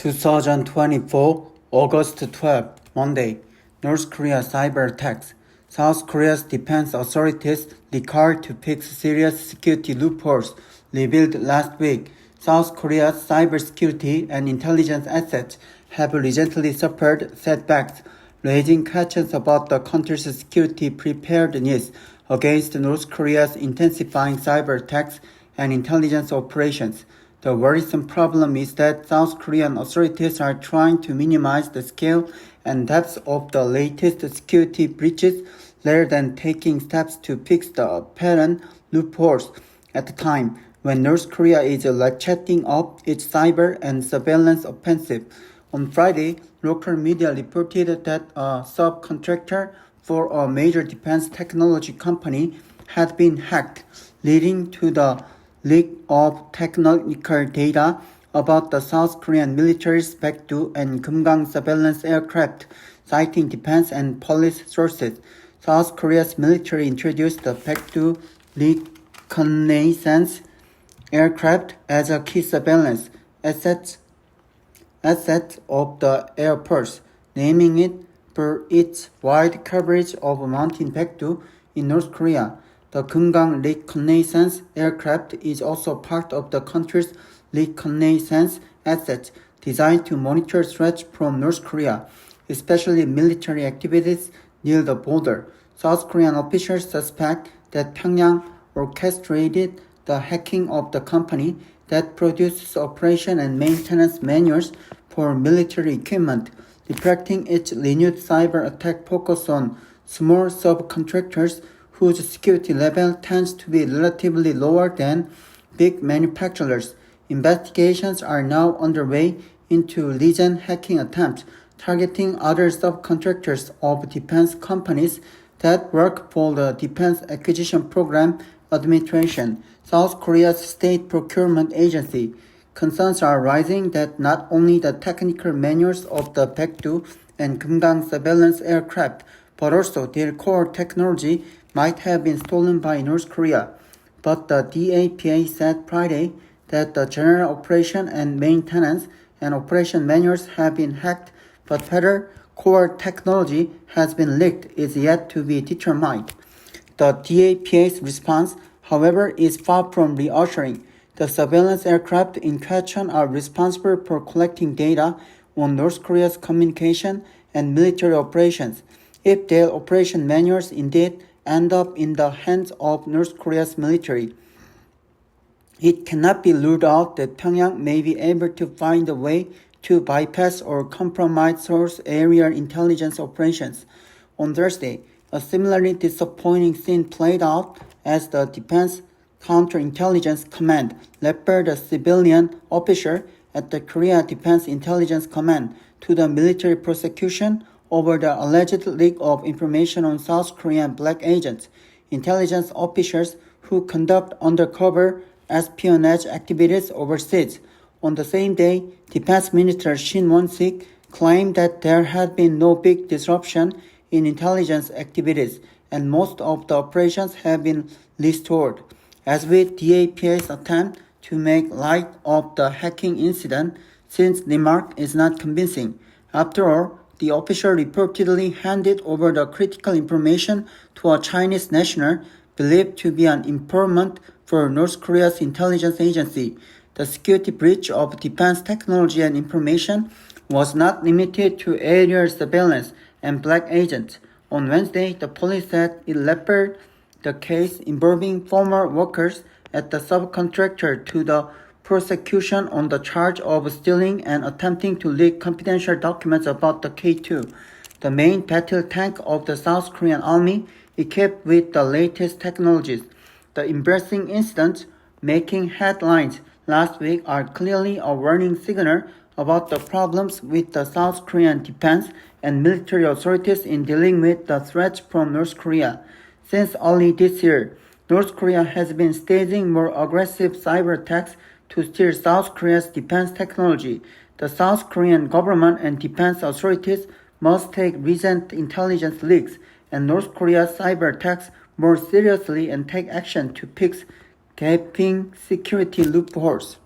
2024, August 12, Monday, North Korea cyber attacks. South Korea's defense authorities recalled to fix serious security loopholes revealed last week. South Korea's cybersecurity and intelligence assets have recently suffered setbacks, raising questions about the country's security preparedness against North Korea's intensifying cyber attacks and intelligence operations. The worrisome problem is that South Korean authorities are trying to minimize the scale and depth of the latest security breaches rather than taking steps to fix the apparent loopholes at the time when North Korea is ratcheting up its cyber and surveillance offensive. On Friday, local media reported that a subcontractor for a major defense technology company had been hacked, leading to the leak of technical data about the South Korean military's Baekdu and Kumgang surveillance aircraft, citing defense and police sources. South Korea's military introduced the Baekdu reconnaissance aircraft as a key surveillance asset of the Air Force, naming it for its wide coverage of Mountain Baekdu in North Korea. The Kumgang reconnaissance aircraft is also part of the country's reconnaissance assets designed to monitor threats from North Korea, especially military activities near the border. South Korean officials suspect that Pyongyang orchestrated the hacking of the company that produces operation and maintenance manuals for military equipment, reflecting its renewed cyber attack focus on small subcontractors whose security level tends to be relatively lower than big manufacturers. Investigations are now underway into recent hacking attempts targeting other subcontractors of defense companies that work for the Defense Acquisition Program Administration, South Korea's state procurement agency. Concerns are rising that not only the technical manuals of the Baekdu and Kumgang surveillance aircraft, but also their core technology might have been stolen by North Korea. But the DAPA said Friday that the general operation and maintenance and operation manuals have been hacked, but whether core technology has been leaked is yet to be determined. The DAPA's response, however, is far from reassuring. The surveillance aircraft in question are responsible for collecting data on North Korea's communication and military operations. If their operation manuals indeed end up in the hands of North Korea's military, it cannot be ruled out that Pyongyang may be able to find a way to bypass or compromise source area intelligence operations. On Thursday, a similarly disappointing scene played out as the Defense Counterintelligence Command referred a civilian officer at the Korea Defense Intelligence Command to the military prosecution over the alleged leak of information on South Korean black agents, intelligence officers who conduct undercover espionage activities overseas. On the same day, Defense Minister Shin Won-sik claimed that there had been no big disruption in intelligence activities and most of the operations have been restored. As with DAPA's attempt to make light of the hacking incident, since remark is not convincing. After all, the official reportedly handed over the critical information to a Chinese national believed to be an informant for North Korea's intelligence agency. The security breach of defense technology and information was not limited to aerial surveillance and black agents. On Wednesday, the police said it referred the case involving former workers at the subcontractor to the prosecution on the charge of stealing and attempting to leak confidential documents about the K2, the main battle tank of the South Korean army equipped with the latest technologies. The embarrassing incidents making headlines last week are clearly a warning signal about the problems with the South Korean defense and military authorities in dealing with the threats from North Korea. Since early this year, North Korea has been staging more aggressive cyber attacks to steal South Korea's defense technology. The South Korean government and defense authorities must take recent intelligence leaks and North Korea's cyber attacks more seriously and take action to fix gaping security loopholes.